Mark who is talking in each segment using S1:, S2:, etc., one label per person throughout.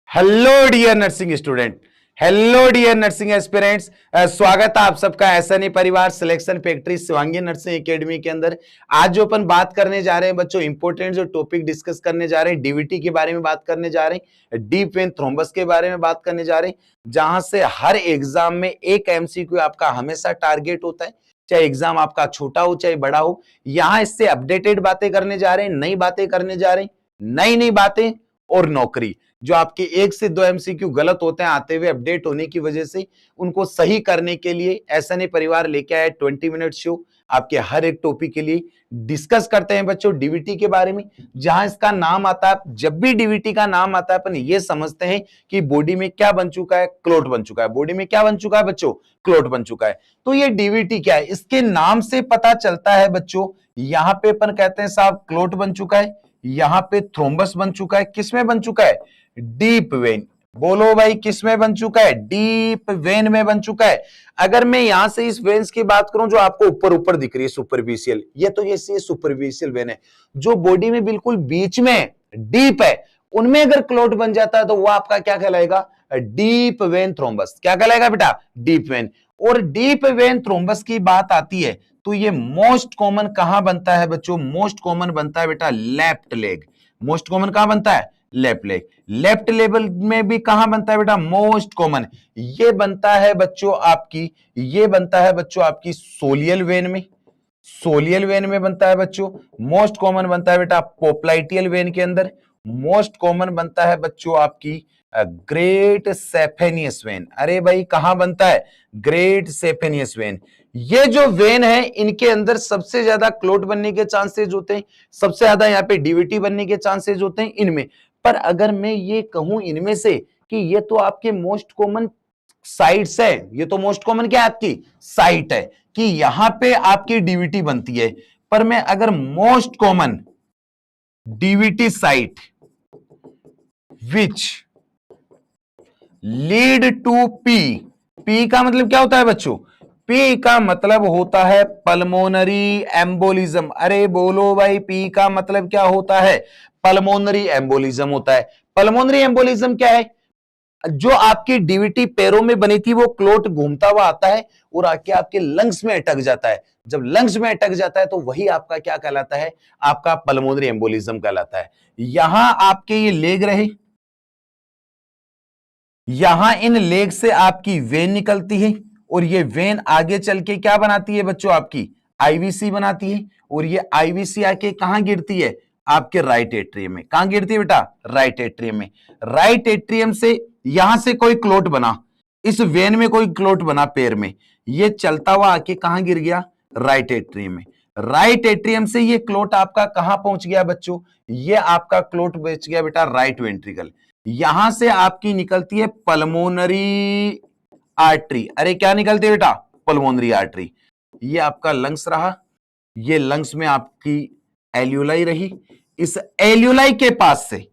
S1: Hello dear nursing student, hello dear nursing aspirants. स्वागत है आप सबका एसएनए परिवार selection factory Shivangi nursing academy के अंदर। आज जो अपन बात करने जा रहे हैं बच्चों, इंपॉर्टेंट जो टॉपिक डिस्कस करने जा रहे हैं, डीवीटी के बारे में बात करने जा रहे हैं, डीप वेन थ्रोम्बस के बारे में बात करने जा रहे हैं, जहां से हर एग्जाम में एक एमसीक्यू आपका हमेशा टारगेट होता है, चाहे एग्जाम आपका छोटा हो चाहे बड़ा हो। यहां इससे अपडेटेड बातें करने जा रहे हैं, नई बातें करने जा रहे हैं, नई नई बातें और नौकरी। जो आपके 1 से 2 एमसीक्यू गलत होते हैं आते हुए अपडेट होने की वजह से, उनको सही करने के लिए एसएनए परिवार लेके आए 20 मिनट शो आपके हर एक टॉपिक के लिए। डिस्कस करते हैं बच्चों डीवीटी के बारे में। जहां इसका नाम आता है, जब भी डीवीटी का नाम आता है अपन ये समझते हैं कि बॉडी में क्या बन चुका है, क्लोट बन चुका है। बॉडी में क्या बन चुका है बच्चों, क्लोट बन चुका है। तो ये डीवीटी क्या है, इसके नाम से पता चलता है बच्चों। यहां पे अपन कहते हैं साहब क्लोट बन चुका है, यहां पे थ्रोम्बस बन चुका है। किसमें बन चुका है, डीप वेन। बोलो भाई किसमें बन चुका है, डीप वेन में बन चुका है। अगर मैं यहां से इस वेन्स की बात करूं जो आपको ऊपर ऊपर दिख रही है सुपरफिशियल, ये तो ये सुपरफिशियल वेन है। जो बॉडी में बिल्कुल बीच में डीप है, उनमें अगर क्लोट बन जाता है तो वो आपका क्या कहलाएगा, डीप वेन थ्रोम्बस। क्या कहलाएगा बेटा, डीप वेन। और डीप वेन थ्रोम्बस की बात आती है तो ये मोस्ट कॉमन कहां बनता है बच्चों, मोस्ट कॉमन बनता है बेटा लेफ्ट लेग। मोस्ट कॉमन कहां बनता है, लेफ्ट लेग। लेफ्ट लेवल में भी कहां बनता है बेटा, मोस्ट कॉमन ये बनता है बच्चों आपकी, ये बनता है बच्चों आपकी सोलियल वेन में। सोलियल वेन में बनता है बच्चों। मोस्ट कॉमन बनता है बेटा पोप्लाइटियल वेन के अंदर। मोस्ट कॉमन बनता है बच्चों आपकी ग्रेट सेफेनियस वेन। अरे भाई कहां बनता है, ग्रेट सेफेनियस वेन। ये जो वेन है इनके अंदर सबसे ज्यादा क्लोट बनने के चांसेस होते हैं, सबसे ज्यादा यहाँ पे डीवीटी बनने के चांसेस होते हैं इनमें। पर अगर मैं ये कहूं इनमें से कि ये तो आपके मोस्ट कॉमन साइट्स है, ये तो मोस्ट कॉमन क्या है आपकी साइट है कि यहां पे आपकी डीवीटी बनती है। पर मैं अगर most common DVT site which lead to P, P का मतलब क्या होता है बच्चों, पी का मतलब होता है पल्मोनरी एम्बोलिज्म। अरे बोलो भाई पी का मतलब क्या होता है, पल्मोनरी एम्बोलिज्म होता है। पल्मोनरी एम्बोलिज्म क्या है, जो आपकी डीवीटी पैरों में बनी थी वो क्लोट घूमता हुआ आता है और आके आपके लंग्स में अटक जाता है। जब लंग्स में अटक जाता है तो वही आपका क्या कहलाता है, आपका पल्मोनरी एम्बोलिज्म कहलाता है। यहां आपके ये लेग रहे, यहां इन लेग से आपकी वेन निकलती है और ये वेन आगे चल के क्या बनाती है बच्चों, आपकी आईवीसी बनाती है। और ये आईवीसी आके कहां गिरती है, आपके राइट एट्रियम में। कहां गिरती है बेटा, राइट एट्रियम में। राइट एट्रियम से यहां से कोई क्लोट बना, इस वेन में कोई क्लोट बना पैर में, ये चलता हुआ आके कहां गिर गया, राइट एट्रियम में। राइट एट्रियम से ये क्लोट आपका कहां पहुंच गया बच्चों, ये आपका क्लोट पहुंच गया बेटा राइट वेंट्रिकल। यहां से आपकी निकलती है पल्मोनरी आर्टरी। अरे क्या निकलती है बेटा, पल्मोनरी आर्टरी। ये आपका लंग्स रहा, ये लंग्स में आपकी एल्यूलाई रही। इस एल्यूलाई के पास से,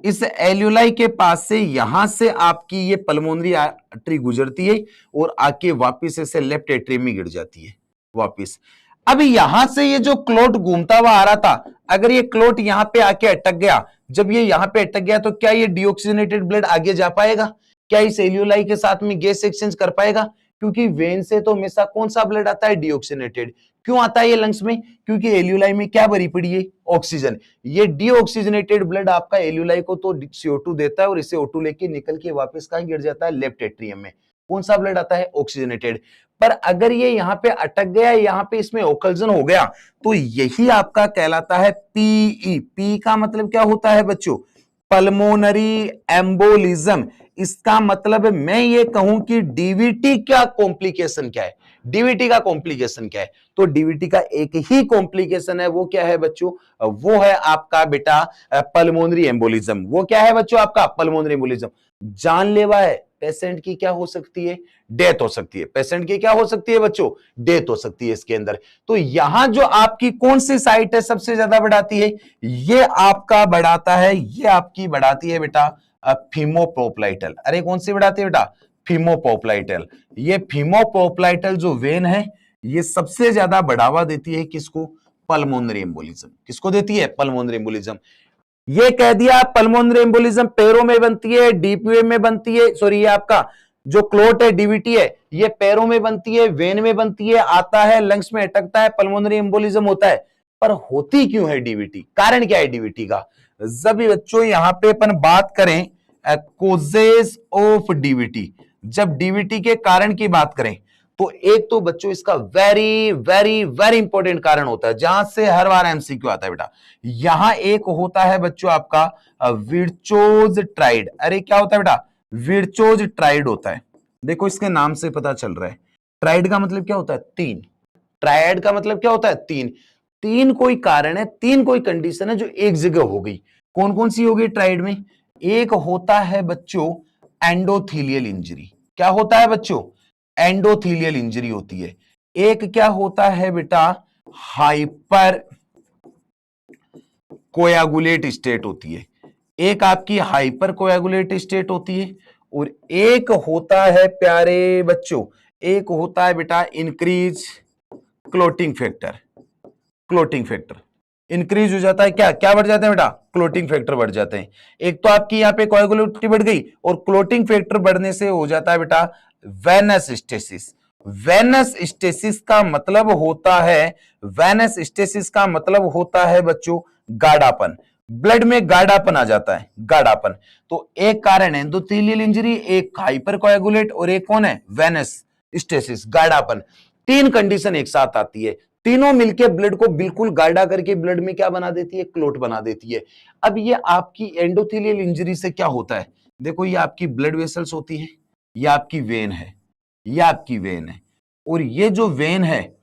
S1: इस एल्यूलाई के पास से यहां से आपकी ये पल्मोनरी आर्टरी गुजरती है और आके वापस ऐसे लेफ्ट एट्रियम में गिर जाती है वापस। अब यहां से ये जो क्लोट घूमता हुआ आ रहा था, अगर ये क्लोट यहां पे आके अटक गया, जब ये यहां पे अटक गया तो क्या ये डीऑक्सीजनेटेड ब्लड आगे जा पाएगा, क्या इस एल्यूलाई के साथ में गैस एक्सचेंज कर पाएगा? क्योंकि वेन से तो हमेशा कौन सा ब्लड आता है, डीऑक्सीजनेटेड। क्यों आता है ये लंग्स में, क्योंकि एल्यूलाई में क्या भरी पड़ी है, ऑक्सीजन। ये डीऑक्सीजनेटेड ब्लड आपका एल्यूलाई को तो CO2 देता है और इसे O2 लेके निकल के वापस कहां गिर जाता है, लेफ्ट एट्रियम में। कौन सा ब्लड आता है, ऑक्सीजनेटेड। पर अगर ये यहां पे अटक गया, यहां पे इसमें ओकल्जन हो गया, तो यही आपका कहलाता है पीई। पी का मतलब क्या होता है बच्चों, पल्मोनरी एम्बोलिज्म। इसका मतलब मैं ये कहूं कि डीवीटी का कॉम्प्लिकेशन क्या है, डीवीटी का कॉम्प्लिकेशन क्या है, तो डीवीटी का एक ही कॉम्प्लिकेशन है, वो क्या है बच्चों, वो है आपका बेटा पल्मोनरी एम्बोलिज्म। वो क्या है बच्चों, आपका पल्मोनरी एम्बोलिज्म। जानलेवा है, पेशेंट की क्या हो सकती है, डेथ हो सकती है। पेशेंट की क्या हो सकती है बच्चों, डेथ हो सकती है इसके अंदर। तो यहां जो आपकी कौन सी साइट है सबसे ज्यादा बढ़ाती है, ये आपका बढ़ाता है, ये आपकी बढ़ाती है बेटा फीमोपोप्लाइटल। अरे कौन सी बढ़ाती है बेटा, फीमोपोप्लाइटल। ये फीमोपोप्लाइटल जो वेन है ये सबसे ज्यादा बढ़ावा देती है किसको, पल्मोनरी एम्बोलिज्म। किसको देती है, पल्मोनरी एम्बोलिज्म। ये कह दिया पल्मोनरी एम्बोलिज्म पैरों में बनती है, डीपीएम में बनती है, सॉरी ये आपका जो क्लोट है डीवीटी है ये पैरों में बनती है, वेन में बनती है, आता है लंग्स में अटकता है, पल्मोनरी एम्बोलिज्म होता है। पर होती क्यों है डीवीटी, कारण क्या है डीवीटी का? जब बच्चों यहां पे अपन बात करें कोजेस ऑफ डीवीटी, जब डीवीटी के कारण की बात करें तो एक तो बच्चों इसका वेरी वेरी वेरी इंपॉर्टेंट कारण होता है जहां से हर बार एमसीक्यू आता है बेटा। यहां एक होता है बच्चों आपका विर्चोज ट्राइड। अरे क्या होता है बेटा? विर्चोज ट्राइड होता है। देखो इसके नाम से पता चल रहा है, ट्राइड का मतलब क्या होता है? तीन। ट्रायड का मतलब क्या होता है? तीन। तीन कोई कारण है, तीन कोई कंडीशन है जो एक जगह हो गई। कौन कौन सी हो गई ट्राइड में? एक होता है बच्चों एंडोथीलियल इंजरी। क्या होता है बच्चों? एंडोथीलियल इंजरी होती है। एक क्या होता है बेटा? हाइपर कोयागुलेट स्टेट होती है। एक आपकी हाइपर कोयागुलेट स्टेट होती है और एक होता है प्यारे बच्चों, एक होता है बेटा increase clotting factor. Clotting factor increase हो जाता है, क्या क्या बढ़ जाते हैं बेटा? क्लोटिंग फैक्टर बढ़ जाते हैं। एक तो आपकी यहां पे कोएगुलेबिलिटी बढ़ गई और क्लोटिंग फैक्टर बढ़ने से हो जाता है बेटा वेनस स्टेसिस। वेनस स्टेसिस का मतलब होता है, वेनस स्टेसिस का मतलब होता है बच्चों गाढ़ापन। ब्लड में गाढ़ापन आ जाता है, गाढ़ापन। तो एक कारण है एंडोथेलियल इंजरी, एक हाइपर कोएगुलेट और एक कौन है? वेनस स्टेसिस, गाढ़ापन। तीन कंडीशन एक साथ आती है, तीनों मिलके ब्लड को बिल्कुल गाढ़ा करके ब्लड में क्या बना देती है? क्लोट बना देती है। अब ये आपकी एंडोथेलियल इंजरी से क्या होता है? देखो ये आपकी ब्लड वेसल्स होती है, ये आपकी वेन है, ये आपकी वेन है और ये जो वेन है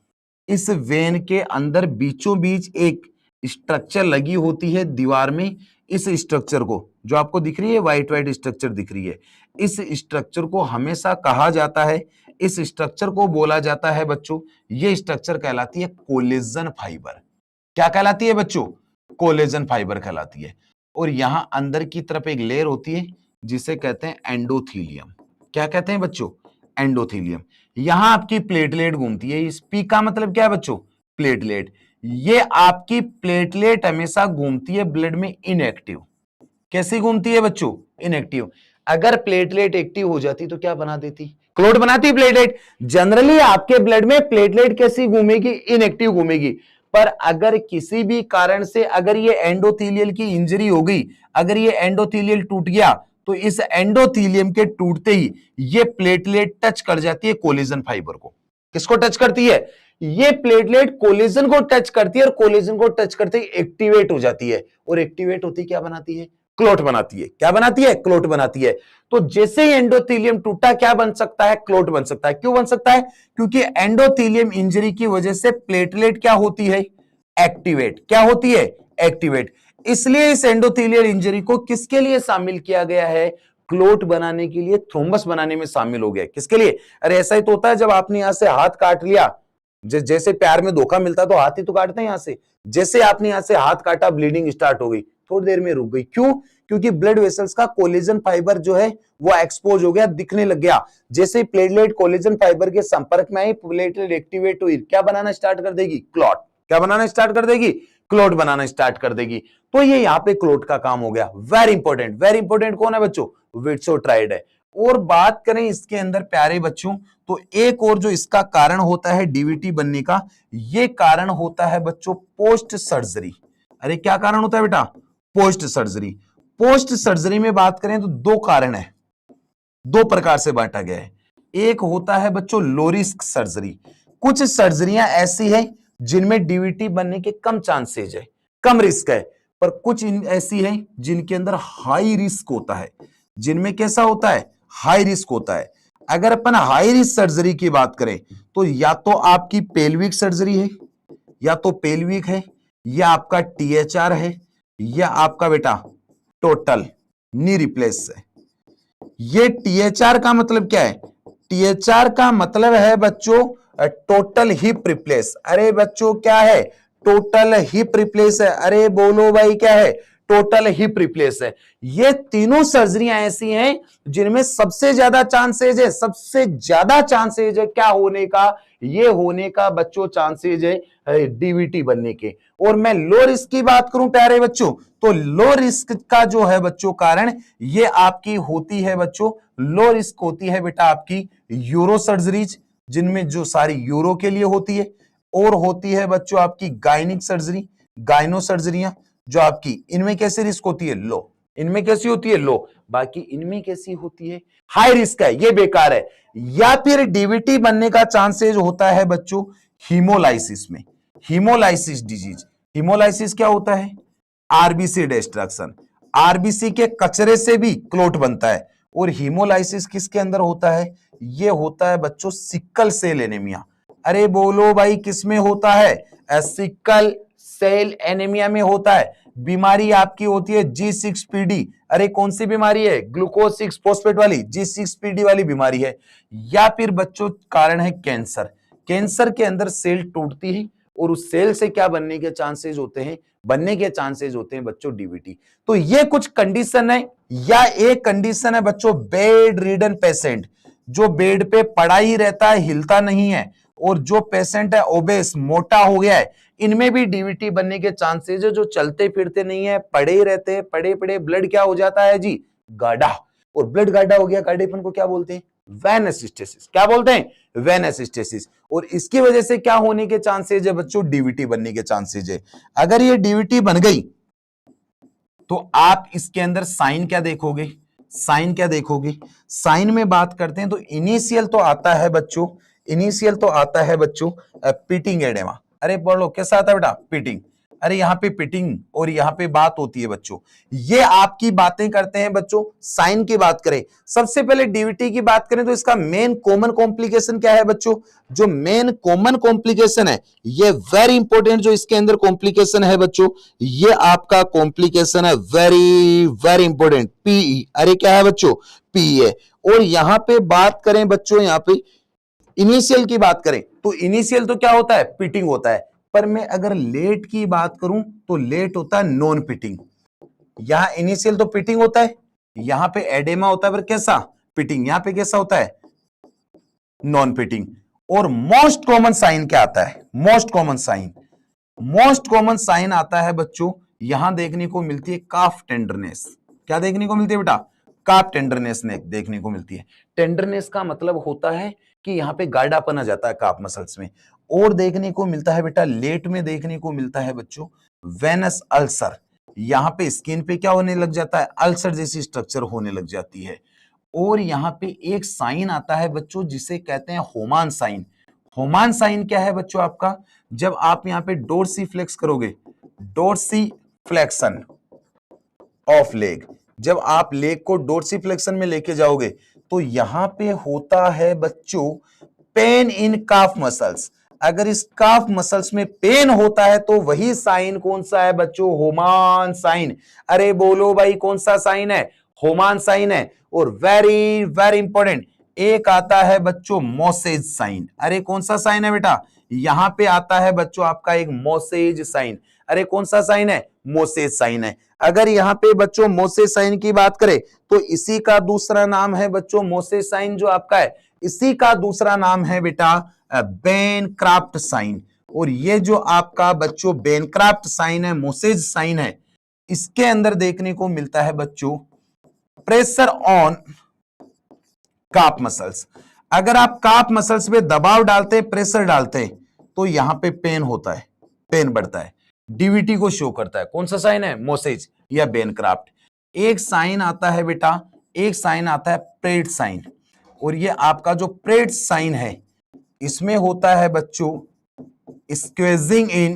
S1: इस वेन के अंदर बीचों बीच एक स्ट्रक्चर लगी होती है दीवार में। इस स्ट्रक्चर को जो आपको दिख रही है व्हाइट व्हाइट स्ट्रक्चर दिख रही है, इस स्ट्रक्चर को हमेशा कहा जाता है, इस स्ट्रक्चर को बोला जाता है बच्चों, ये स्ट्रक्चर कहलाती है कोलेजन फाइबर। क्या कहलाती है बच्चों? कोलेजन फाइबर कहलाती है। और यहां अंदर की तरफ एक लेयर होती है जिसे कहते हैं एंडोथीलियम। क्या कहते हैं बच्चों? एंडोथीलियम। यहां आपकी प्लेटलेट घूमती है। इस पी का मतलब क्या है बच्चों? प्लेटलेट। ये आपकी प्लेटलेट हमेशा घूमती है ब्लड में इनएक्टिव। कैसी घूमती है बच्चों? इनएक्टिव। अगर प्लेटलेट एक्टिव हो जाती तो क्या बना देती? क्लोट बनाती प्लेटलेट। जनरली आपके ब्लड में प्लेटलेट कैसी घूमेगी? इनएक्टिव घूमेगी। पर अगर किसी भी कारण से अगर ये एंडोथीलियल की इंजरी हो गई, अगर ये एंडोथीलियल टूट गया तो इस एंडोथीलियम के टूटते ही ये प्लेटलेट टच कर जाती है कोलेजन फाइबर को। किसको टच करती है? ये प्लेटलेट कोलेजन को टच करती है और कोलेजन को टच करते ही एक्टिवेट हो जाती है और एक्टिवेट होती क्या बनाती है? क्लोट बनाती है। क्या बनाती है? क्लोट बनाती है। तो जैसे ही एंडोथीलियम टूटा क्या बन सकता है? क्लोट बन सकता है। क्यों बन सकता है? क्योंकि एंडोथीलियम इंजरी की वजह से प्लेटलेट क्या होती है? एक्टिवेट। क्या होती है? एक्टिवेट। इसलिए इस एंडोथीलियल इंजरी को किसके लिए शामिल किया गया है? क्लोट बनाने के लिए, थ्रोम्बस बनाने में शामिल हो गया। किसके लिए? अरे ऐसा ही तो होता है जब आपने यहां से हाथ काट लिया, जैसे प्यार में धोखा मिलता तो हाथ ही तो काटते हैं यहां से। जैसे आपने यहां से हाथ काटा ब्लीडिंग स्टार्ट हो गई, थोड़ी देर में रुक गई। क्यों? क्योंकि ब्लड वेसल्स का कोलेजन फाइबर जो है वो एक्सपोज हो गया, दिखने लग गया। जैसे प्लेटलेट कोलेजन फाइबर के संपर्क में आई, प्लेटलेट एक्टिवेट हुई, क्या बनाना स्टार्ट कर देगी? क्लॉट। क्या बनाना स्टार्ट कर देगी? क्लोट बनाना स्टार्ट कर देगी। तो ये यहां पे क्लोट का काम हो गया। वेरी इंपॉर्टेंट, वेरी इंपॉर्टेंट कौन है बच्चों? विट्सोट्राइड है। और बात करें इसके अंदर प्यारे बच्चों तो एक और जो इसका कारण होता है डीवीटी बनने का, ये कारण होता है बच्चों पोस्ट सर्जरी। अरे क्या कारण होता है बेटा? Post surgery. पोस्ट सर्जरी में बात करें तो दो कारण है, दो प्रकार से बांटा गया है। एक होता है बच्चों लो रिस्क सर्जरी। कुछ सर्जरियां ऐसी है जिनमें डीवीटी बनने के कम चांसेज है, कम रिस्क है। पर कुछ ऐसी है जिनके अंदर हाई रिस्क होता है। जिनमें कैसा होता है? हाई रिस्क होता है। अगर अपन हाई रिस्क सर्जरी की बात करें तो या तो आपकी पेल्विक सर्जरी है, या तो पेल्विक है, या आपका टीएचआर है, या आपका बेटा टोटल नी रिप्लेस है। ये टीएचआर का मतलब क्या है? टीएचआर का मतलब है बच्चों टोटल हिप रिप्लेस। अरे बच्चों क्या है? टोटल हिप रिप्लेस है। अरे बोलो भाई क्या है? टोटल हिप रिप्लेस है। ये तीनों सर्जरियां ऐसी हैं जिनमें सबसे ज्यादा चांसेज है, सबसे ज्यादा चांसेज है क्या होने का? ये होने का बच्चों चांसेज है डीवीटी बनने के। और मैं लो रिस्क की बात करूं प्यारे बच्चों, तो लो रिस्क का जो है बच्चों कारण ये आपकी होती है बच्चों, लो रिस्क होती है बेटा आपकी यूरो सर्जरीज, जिनमें जो सारी यूरो के लिए होती है, और होती है बच्चों आपकी गायनिक सर्जरी, गायनो सर्जरियां जो आपकी, इनमें कैसे रिस्क होती है, लो। इनमें कैसी होती है, लो। बाकी इनमें कैसी होती है, हाई रिस्क है, ये बेकार है। या फिर डीवीटी बनने का चांसेस होता है बच्चों हीमोलाइसिस में, हीमोलाइसिस डिजीज। हीमोलाइसिस क्या होता है, आरबीसी डिस्ट्रक्शन, आरबीसी के कचरे से भी क्लोट बनता है। और हीमोलाइसिस किसके अंदर होता है, ये होता है बच्चों सिकल सेल एनीमिया। अरे बोलो भाई किसमें होता है, सिकल सेल एनीमिया में होता है। बीमारी आपकी होती है G6PD। अरे कौन सी बीमारी है, ग्लूकोज 6 फॉस्फेट वाली, G6PD वाली बीमारी है। या फिर बच्चों कारण है कैंसर, कैंसर के अंदर सेल टूटती है और उस सेल से क्या बनने के चांसेस होते हैं, बनने के चांसेस होते हैं बच्चों डीवीटी। तो ये कुछ कंडीशन है। या एक कंडीशन है बच्चों बेड रिडन पेशेंट, जो बेड पे पड़ा ही रहता है, हिलता नहीं है, और जो पेशेंट है ओबेस, मोटा हो गया है, इनमें भी डीवीटी बनने के चांसेस है। जो चलते फिरते नहीं है, पड़े ही रहते हैं, पड़े पड़े ब्लड क्या हो जाता है जी, गाढ़ा। और ब्लड गाढ़ा हो गया, गाढ़ेपन को क्या बोलते हैं, वेनस स्टेसिस। क्या बोलते हैं, वेनस स्टेसिस। और इसकी वजह से क्या होने के चांसेस है बच्चों, डीवीटी बनने के चांसेस है। अगर ये डीवीटी बन गई तो आप इसके अंदर साइन क्या देखोगे, साइन क्या देखोगे, साइन में बात करते हैं तो इनिशियल तो आता है बच्चों, इनिशियल तो आता है बच्चों पिटिंग एडेमा। अरे पढ़ लो कैसा आता है बेटा, पिटिंग। अरे यहाँ पे पिटिंग और यहाँ पे बात होती है बच्चों, ये आपकी बातें करते हैं बच्चों। साइन की बात करें, सबसे पहले डीवीटी की बात करें तो इसका मेन कॉमन कॉम्प्लिकेशन क्या है बच्चों, जो मेन कॉमन कॉम्प्लिकेशन है, ये वेरी इंपॉर्टेंट जो इसके अंदर कॉम्प्लिकेशन है बच्चों, ये आपका कॉम्प्लिकेशन है वेरी वेरी इंपॉर्टेंट, पीई। अरे क्या है बच्चों, पीई है। और यहां पे बात करें बच्चों, यहां पे इनिशियल की बात करें तो इनिशियल तो क्या होता है, पिटिंग होता है। पर मैं अगर लेट की बात करूं तो लेट होता है नॉन पिटिंग। यहां इनिशियल तो पिटिंग होता है, यहां पे एडेमा होता है, पर कैसा, पिटिंग। यहां पे कैसा होता है, नॉन पिटिंग। और मोस्ट कॉमन साइन क्या आता है, most common sign, most common sign आता है बच्चों, यहां देखने को मिलती है काफ टेंडरनेस। क्या देखने को मिलती है बेटा, काफ टेंडरनेस ने देखने को मिलती है। टेंडरनेस का मतलब होता है कि यहां पे गाढ़ापन आ जाता है काफ मसल्स में। और देखने को मिलता है बेटा लेट में देखने को मिलता है बच्चों वेनस अल्सर। यहां पे स्किन पे क्या होने लग जाता है, अल्सर जैसी स्ट्रक्चर होने लग जाती है। और यहां पे एक साइन आता है बच्चों जिसे कहते हैं होमान साइन। होमान साइन क्या है बच्चों आपका, जब आप यहां पे डोर्सी फ्लेक्स करोगे, डोर्सी फ्लेक्शन ऑफ लेग, जब आप लेग को डोर्सी फ्लेक्शन में लेके जाओगे तो यहां पे होता है बच्चों पेन इन काफ मसल्स। अगर इस काफ मसल्स में पेन होता है तो वही साइन कौन सा है बच्चों, होमान साइन। अरे बोलो भाई कौन सा साइन है, होमान साइन है। और वेरी वेरी इंपॉर्टेंट एक आता है बच्चों मोसेज साइन। अरे कौन सा साइन है बेटा, यहां पे आता है बच्चों आपका एक मोसेज साइन। अरे कौन सा साइन है, मोसेज साइन है। अगर यहां पे बच्चों मोसेज साइन की बात करें तो इसी का दूसरा नाम है बच्चों, मोसेज साइन जो आपका है इसी का दूसरा नाम है बेटा बेनक्राफ्ट साइन। और ये जो आपका बच्चों बेनक्राफ्ट साइन है, मोसेज साइन है, इसके अंदर देखने को मिलता है बच्चों प्रेशर ऑन काफ मसल्स। अगर आप काफ मसल्स पे दबाव डालते हैं, प्रेशर डालते हैं, तो यहां पे पेन होता है, पेन बढ़ता है, डीवीटी को शो करता है। कौन सा साइन है, मोसेज या बेनक्राफ्ट। एक साइन आता है बेटा, एक साइन आता है प्रेट साइन। और ये आपका जो प्रेट साइन है इसमें होता है बच्चों स्क्वेजिंग इन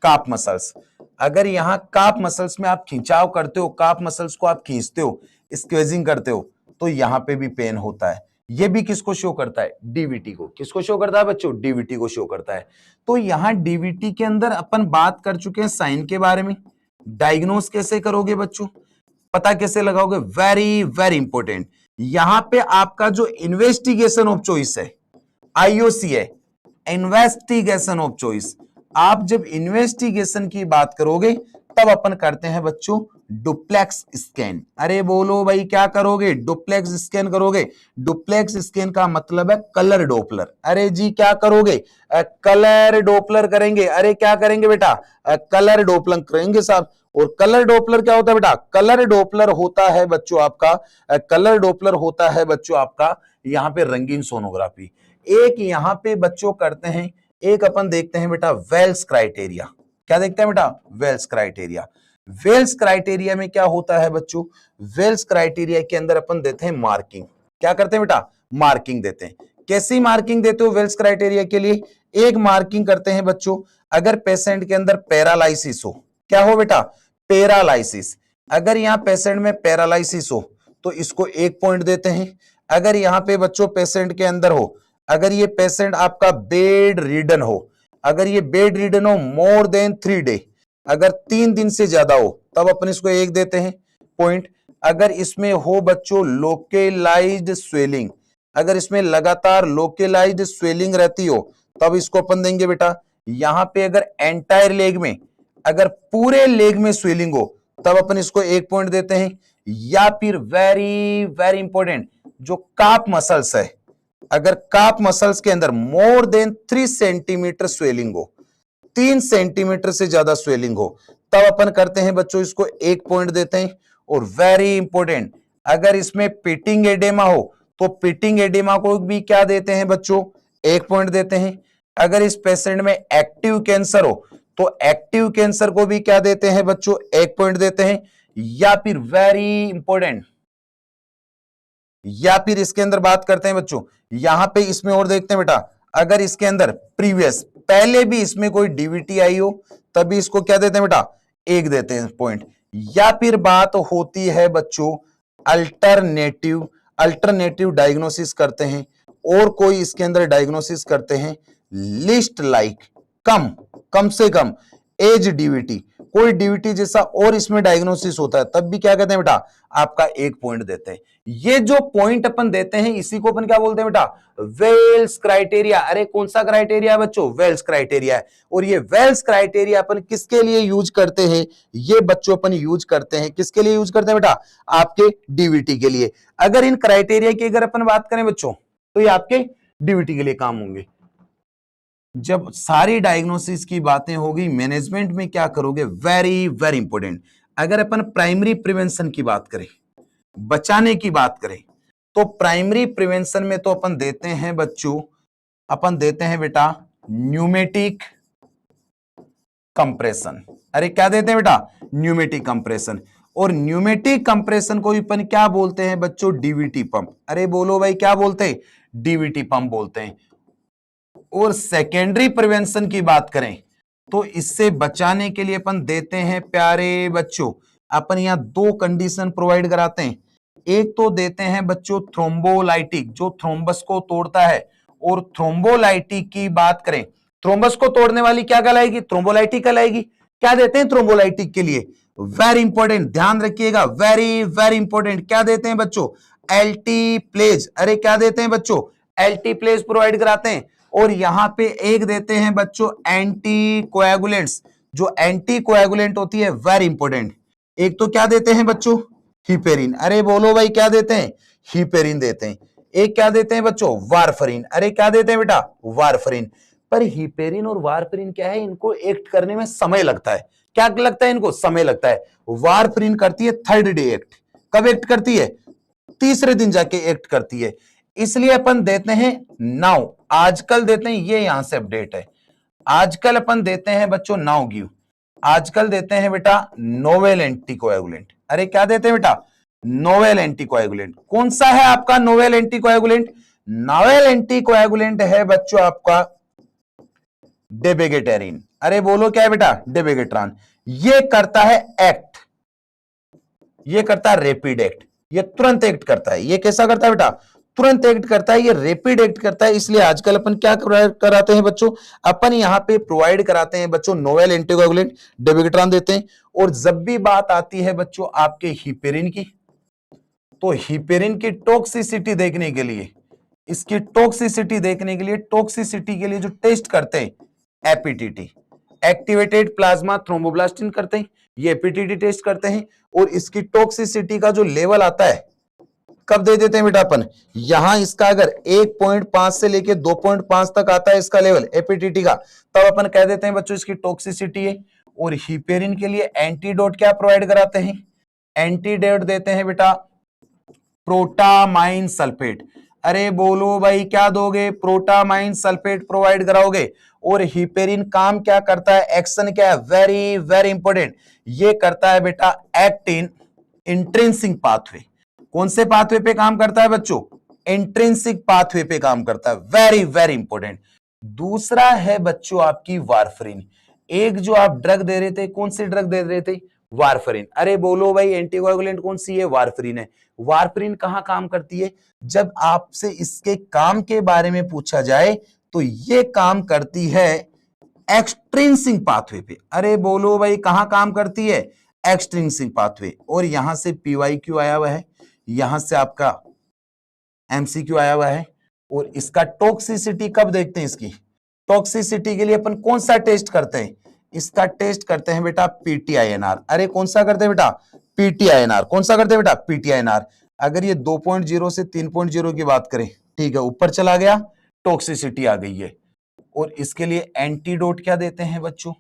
S1: काफ मसल्स। अगर यहां काफ मसल्स में आप खिंचाव करते हो, काफ मसल्स को आप खींचते हो, स्क्वेजिंग करते हो, तो यहां पे भी पेन होता है। ये भी किसको शो करता है, डीवीटी को। किसको शो करता है बच्चों, डीवीटी को शो करता है। तो यहां डीवीटी के अंदर अपन बात कर चुके हैं साइन के बारे में। डायग्नोस कैसे करोगे बच्चों, पता कैसे लगाओगे, वेरी वेरी इंपॉर्टेंट। यहां पे आपका जो इन्वेस्टिगेशन ऑफ चॉइस है, आईओसी है, इन्वेस्टिगेशन ऑफ चॉइस। आप जब इन्वेस्टिगेशन की बात करोगे तब अपन करते हैं बच्चों डुप्लेक्स स्कैन। अरे बोलो भाई क्या करोगे, डुप्लेक्स स्कैन करोगे। डुप्लेक्स स्कैन का मतलब है कलर डोपलर। अरे जी क्या करोगे, कलर डोपलर करेंगे। अरे क्या करेंगे बेटा, कलर डोपलर करेंगे साहब। और कलर डोपलर क्या होता है बेटा, कलर डोपलर होता है बच्चों आपका, कलर डोपलर होता है बच्चों आपका यहाँ पे रंगीन सोनोग्राफी। एक यहाँ पे बच्चों करते हैं, एक अपन देखते हैं बेटा वेल्स क्राइटेरिया। क्या देखते हैं बेटा, वेल्स क्राइटेरिया। वेल्स क्राइटेरिया में क्या होता है बच्चों, वेल्स क्राइटेरिया के अंदर अपन देते हैं मार्किंग। क्या करते हैं बेटा, मार्किंग देते हैं। कैसी मार्किंग देते हो वेल्स क्राइटेरिया के लिए, एक मार्किंग करते हैं बच्चों, अगर पेशेंट के अंदर पैरालाइसिस हो, क्या हो बेटा, पैरालाइसिस। अगर यहां पेशेंट में पैरालाइसिस हो तो इसको 1 पॉइंट देते हैं। अगर यहां पे बच्चों पेशेंट के अंदर हो, अगर ये पेशेंट आपका बेड रिडन हो, अगर ये बेड रिडन हो मोर देन 3 डे, अगर 3 दिन से ज्यादा हो तब अपन इसको 1 देते हैं पॉइंट। अगर इसमें हो बच्चों लोकेलाइज्ड स्वेलिंग, अगर इसमें लगातार लोकेलाइज्ड स्वेलिंग रहती हो तब इसको अपन देंगे बेटा। यहां पे अगर एंटायर लेग में, अगर पूरे लेग में स्वेलिंग हो तब अपन इसको 1 पॉइंट देते हैं। या फिर वेरी वेरी इंपॉर्टेंट जो काप मसल्स है, अगर काप मसल्स के अंदर मोर देन 3 सेंटीमीटर स्वेलिंग हो, 3 सेंटीमीटर से ज्यादा स्वेलिंग हो तब अपन करते हैं बच्चों इसको 1 पॉइंट देते हैं। और वेरी इंपॉर्टेंट अगर इसमें पिटिंग एडेमा हो तो पिटिंग एडेमा को भी क्या देते हैं बच्चों, 1 पॉइंट देते हैं। अगर इस पेशेंट में एक्टिव कैंसर हो तो एक्टिव कैंसर को भी क्या देते हैं बच्चों, 1 पॉइंट देते हैं। या फिर वेरी इंपॉर्टेंट, या फिर इसके अंदर बात करते हैं बच्चों, यहां पे इसमें और देखते हैं बेटा, अगर इसके अंदर प्रीवियस पहले भी इसमें कोई डीवीटी आई हो तभी इसको क्या देते हैं बेटा, 1 देते हैं पॉइंट। या फिर बात होती है बच्चों अल्टरनेटिव, अल्टरनेटिव डायग्नोसिस करते हैं और कोई इसके अंदर डायग्नोसिस करते हैं लिस्ट लाइक, कम कम से कम एज डीवीटी, कोई डीवीटी जैसा और इसमें डायग्नोसिस होता है तब भी क्या कहते हैं बेटा, आपका 1 पॉइंट देते हैं। ये जो पॉइंट अपन देते हैं इसी को अपन क्या बोलते हैं बेटा, वेल्स क्राइटेरिया। अरे कौन सा क्राइटेरिया है बच्चों, वेल्स क्राइटेरिया है। और ये वेल्स क्राइटेरिया अपन किसके लिए यूज करते हैं, ये बच्चों अपन यूज करते हैं, किसके लिए यूज करते हैं बेटा, आपके डीवीटी के लिए। अगर इन क्राइटेरिया की अगर अपन बात करें बच्चों तो ये आपके डीवीटी के लिए काम होंगे। जब सारी डायग्नोसिस की बातें होगी, मैनेजमेंट में क्या करोगे, वेरी वेरी इंपॉर्टेंट। अगर अपन प्राइमरी प्रिवेंशन की बात करें, बचाने की बात करें, तो प्राइमरी प्रिवेंशन में तो अपन देते हैं बच्चों, अपन देते हैं बेटा न्यूमेटिक कंप्रेशन। अरे क्या देते हैं बेटा, न्यूमेटिक कंप्रेशन। और न्यूमेटिक कंप्रेशन को अपन क्या बोलते हैं बच्चों, डीवीटी पंप। अरे बोलो भाई क्या बोलते हैं, डीवीटी पंप बोलते हैं। और सेकेंडरी प्रिवेंशन की बात करें तो इससे बचाने के लिए अपन देते हैं प्यारे बच्चों, अपन यहां 2 कंडीशन प्रोवाइड कराते हैं। एक तो देते हैं बच्चों थ्रोम्बोलाइटिक, जो थ्रोम्बस को तोड़ता है। और थ्रोम्बोलाइटिक की बात करें, थ्रोम्बस को तोड़ने वाली क्या कहलाएगी, थ्रोम्बोलाइटिक कहलाएगी। क्या देते हैं थ्रोम्बोलाइटिक के लिए, वेरी इंपॉर्टेंट ध्यान रखिएगा, वेरी वेरी इंपॉर्टेंट, क्या देते हैं बच्चों, एल्टीप्लेज। अरे क्या देते हैं बच्चों, एल्टीप्लेज प्रोवाइड कराते हैं। और यहां पे एक देते हैं बच्चों एंटी कोएगुलेंट्स, जो एंटी कोएगुलेंट होती है, वेरी इंपॉर्टेंट। एक तो क्या देते हैं बच्चों, हिपेरिन। अरे बोलो भाई क्या देते हैं, हिपेरिन देते हैं। एक क्या देते हैं बच्चों, वारफरिन। अरे क्या देते हैं बेटा, वारफरिन। पर हिपेरिन और वारफरिन क्या है, इनको एक्ट करने में समय लगता है। क्या लगता है इनको, समय लगता है। वारफरिन करती है 3rd डे एक्ट, कब एक्ट करती है, 3रे दिन जाके एक्ट करती है। इसलिए अपन देते हैं नाउ, आजकल देते हैं, ये यहां से अपडेट है, आजकल अपन देते हैं बच्चों नाउ गिव, आजकल देते हैं बेटा नोवेल एंटीकोएगुलेंट। अरे क्या देते हैं बेटा, नोवेल एंटीकोएगुलेंट। कौन सा है आपका नोवेल एंटीकोएगुलेंट, नोवेल एंटीकोएगुलेंट है बच्चों आपका डेबेगेटेरिन। अरे बोलो क्या है बेटा, डेबेगेट्रान। ये करता है एक्ट, ये करता है रैपिड एक्ट, ये तुरंत एक्ट करता है। ये कैसा करता है बेटा, तुरंत एक्ट करता है, ये रैपिड एक्ट करता है। इसलिए आजकल अपन क्या कराते हैं बच्चों, अपन यहां पे प्रोवाइड कराते हैं बच्चों नोवेल एंटीकोएगुलेंट, डेबिगेट्रान देते हैं। और जब भी बात आती है बच्चों आपके हिपेरिन की, तो हिपेरिन की टॉक्सिसिटी देखने के लिए, इसकी टॉक्सिसिटी देखने के लिए, टॉक्सिसिटी के लिए जो टेस्ट करते हैं एपीटीटी, एक्टिवेटेड प्लाज्मा थ्रोम्बोब्लास्टिन करते हैं। ये एपीटीटी टेस्ट करते हैं और इसकी टॉक्सिसिटी का जो लेवल आता है कब दे देते हैं बेटा अपन, यहां इसका अगर 1.5 से लेके 2.5 तक आता है इसका लेवल एपीटीटी का, तब अपन कह देते हैं बच्चों इसकी टॉक्सिसिटी है। और हिपेरिन के लिए एंटीडोट क्या प्रोवाइड कराते हैं, एंटीडोट देते हैं बेटा प्रोटामाइन सल्फेट। अरे बोलो भाई क्या दोगे, प्रोटामाइन सल्फेट प्रोवाइड कराओगे। और हिपेरिन काम क्या करता है, एक्शन क्या है, वेरी वेरी इंपॉर्टेंट, ये करता है बेटा एक्ट इन इंट्रिंसिक पाथवे। कौन से पाथवे पे काम करता है बच्चों, इंट्रिंसिक पाथवे पे काम करता है, वेरी वेरी इंपॉर्टेंट। दूसरा है बच्चों आपकी वारफरिन। एक जो आप ड्रग दे रहे थे, कौन सी ड्रग दे रहे थे, वारफरिन। अरे बोलो भाई एंटीकोएगुलेंट कौन सी है, वारफरिन है। वारफरिन कहां काम करती है, जब आपसे इसके काम के बारे में पूछा जाए तो ये काम करती है एक्सट्रिंसिक पाथवे पे। अरे बोलो भाई कहां काम करती है, एक्सट्रिंसिक पाथवे। और यहां से पीवाईक्यू आया हुआ है, यहां से आपका एमसीक्यू आया हुआ है। और इसका टॉक्सिसिटी कब देखते हैं, इसकी टॉक्सिसिटी के लिए अपन कौन सा टेस्ट करते हैं, इसका टेस्ट करते हैं बेटा पीटीआईएनआर। अरे कौन सा करते हैं बेटा, पीटीआईएनआर। कौन सा करते हैं बेटा, पीटीआईएनआर। अगर ये 2.0 से 3.0 की बात करें, ठीक है, ऊपर चला गया, टॉक्सिसिटी आ गई है। और इसके लिए एंटीडोट क्या देते हैं बच्चों,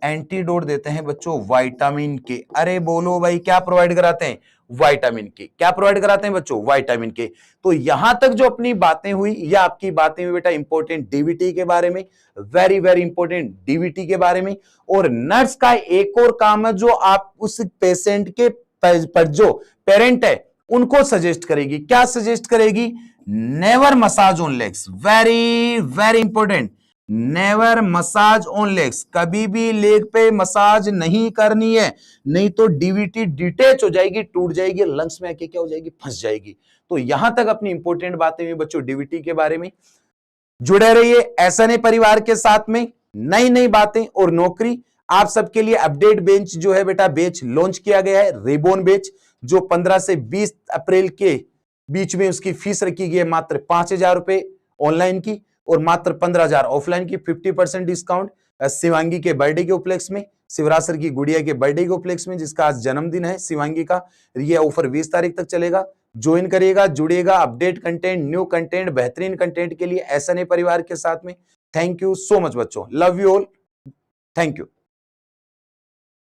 S1: एंटीडोट देते हैं बच्चों विटामिन के। अरे बोलो भाई क्या प्रोवाइड कराते हैं, विटामिन के। क्या प्रोवाइड कराते हैं बच्चों, विटामिन के। तो यहां तक जो अपनी बातें हुई, या आपकी बातें हुई बेटा इंपॉर्टेंट डीवीटी के बारे में, वेरी वेरी इंपॉर्टेंट डीवीटी के बारे में। और नर्स का एक और काम है जो आप उस पेशेंट के पर जो पेरेंट है उनको सजेस्ट करेगी। क्या सजेस्ट करेगी, never massage on legs, very very important, never massage on legs, कभी भी लेग पे मसाज नहीं करनी है, नहीं तो डीवीटी डिटेच हो जाएगी, टूट जाएगी, लंग्स में आके क्या हो जाएगी, फंस जाएगी। तो यहां तक अपनी इंपॉर्टेंट बातें हुई बच्चों डीवीटी के बारे में। जुड़े रहिए एसएनए परिवार के साथ में, नई नई बातें और नौकरी आप सबके लिए। अपडेट बेंच जो है बेटा बैच लॉन्च किया गया है, रिबोन बैच, जो 15 से 20 अप्रैल के बीच में उसकी फीस रखी गई है मात्र 5,000 रुपए ऑनलाइन की और मात्र 15,000 ऑफलाइन की। 50% डिस्काउंट शिवांगी के बर्थडे के उपलक्ष्य में, शिवरासर की गुड़िया के बर्थडे के उपलक्ष्य में, जिसका आज जन्मदिन है शिवांगी का। ये ऑफर 20 तारीख तक चलेगा। ज्वाइन करिएगा, जुड़िएगा, अपडेट कंटेंट, न्यू कंटेंट, बेहतरीन कंटेंट के लिए एसएनए परिवार के साथ में। थैंक यू सो मच बच्चों, love you all, thank you.